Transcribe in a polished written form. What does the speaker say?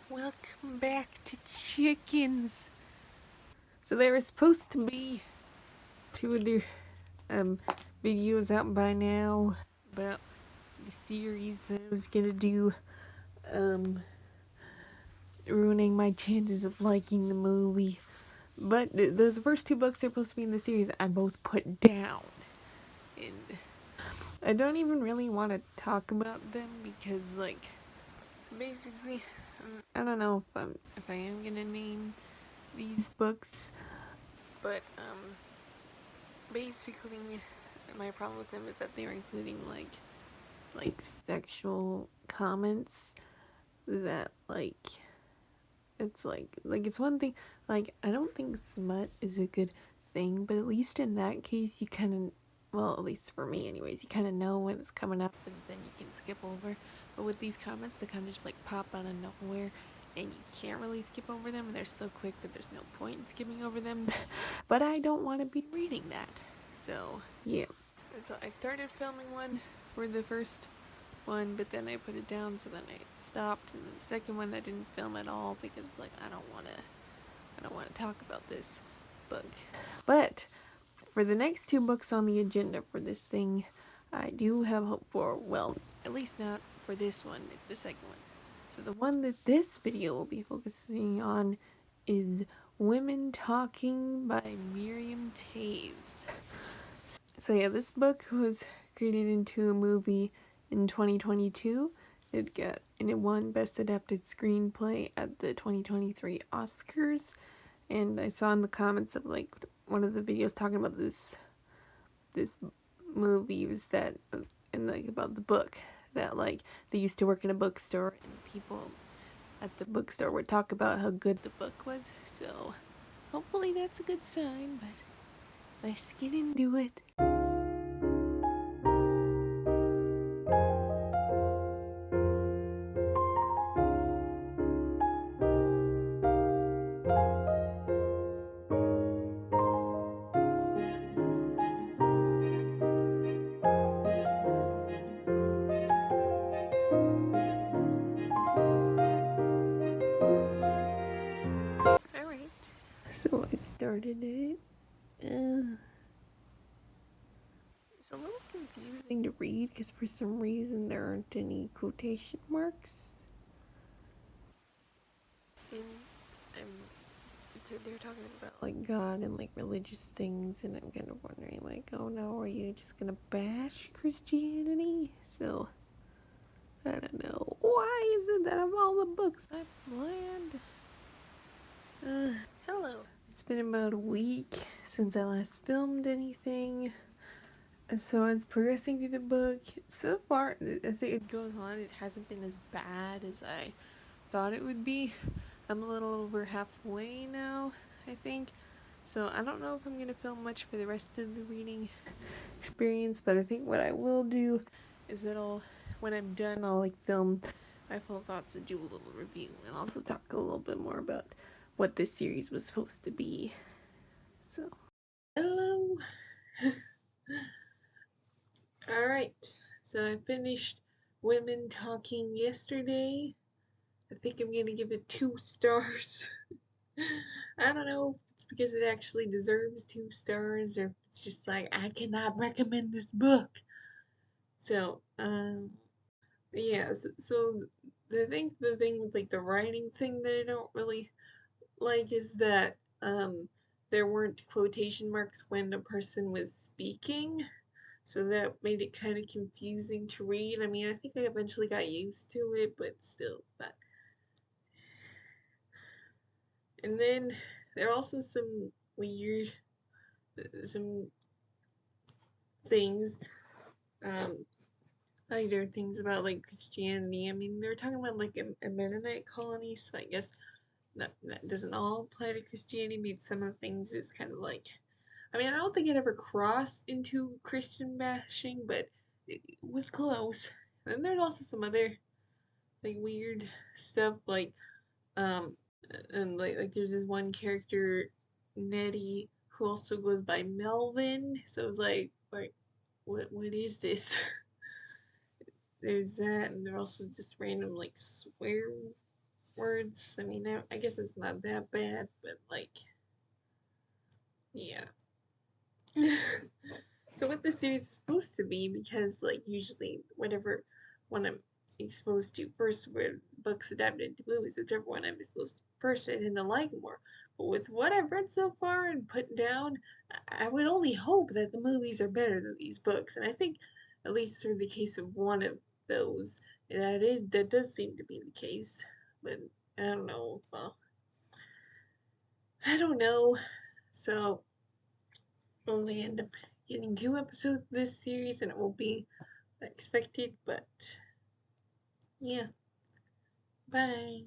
Welcome back to Chickens. So there were supposed to be two other videos out by now about the series that I was gonna do, um, ruining my chances of liking the movie. But those first two books that are supposed to be in the series, I both put down. And I don't even really want to talk about them because, like, basically, I don't know if I am gonna name these books, but basically my problem with them is that they were including like sexual comments that like it's one thing, like I don't think smut is a good thing, but at least in that case you kind of, well, at least for me anyways, you kind of know when it's coming up and then you can skip over. But with these comments, they kind of just like pop out of nowhere and you can't really skip over them, and they're so quick that there's no point in skipping over them. But I don't want to be reading that, so yeah. And so I started filming one for the first one, but then I put it down, so then I stopped. And the second one I didn't film at all because like I don't want to talk about this book. But for the next two books on the agenda for this thing, I do have hope for. Well, at least not for this one. It's the second one. So the one that this video will be focusing on is Women Talking by Miriam Toews. So yeah, this book was created into a movie in 2022. It won Best Adapted Screenplay at the 2023 Oscars. And I saw in the comments of like one of the videos talking about this movie was that, and like about the book, that like they used to work in a bookstore and people at the bookstore would talk about how good the book was. So hopefully that's a good sign. But let's get into it. Alright, so I started it. It's a little confusing to read because for some reason there aren't any quotation marks. And they're talking about like God and like religious things, and I'm kind of wondering like, oh no, are you just gonna bash Christianity? So I don't know. Why is it that of all the books I've planned? Hello. It's been about a week since I last filmed anything. And so I was progressing through the book. So far, as it goes on, it hasn't been as bad as I thought it would be. I'm a little over halfway now, I think. So I don't know if I'm going to film much for the rest of the reading experience, but I think what I will do is that when I'm done, I'll like film my full thoughts and do a little review, and also talk a little bit more about what this series was supposed to be. So, hello. Alright, so I finished Women Talking yesterday. I think I'm gonna give it 2 stars. I don't know if it's because it actually deserves 2 stars, or if it's just like I cannot recommend this book. So, yeah. So the thing with like the writing thing that I don't really like is that there weren't quotation marks when a person was speaking. So that made it kind of confusing to read. I mean, I think I eventually got used to it, but still, it's not. And then there are also some weird, some things, um, like there are things about like Christianity. I mean, they were talking about like a Mennonite colony, so I guess that doesn't all apply to Christianity. But some of the things is kind of like, I mean, I don't think it ever crossed into Christian bashing, but it was close. And there's also some other like weird stuff like um and like there's this one character, Nettie, who also goes by Melvin. So it's like what is this? There's that, and there are also just random like swear words. I mean, I guess it's not that bad, but like, yeah. So what the series is supposed to be, because like usually whatever one I'm exposed to first were books adapted into movies, whichever one I'm exposed to first, I tend to like more. But with what I've read so far and put down, I would only hope that the movies are better than these books. And I think, at least through the case of one of those, that does seem to be the case. But I don't know. Well, I don't know. So only end up getting 2 episodes this series, and it will be expected, but yeah. Bye.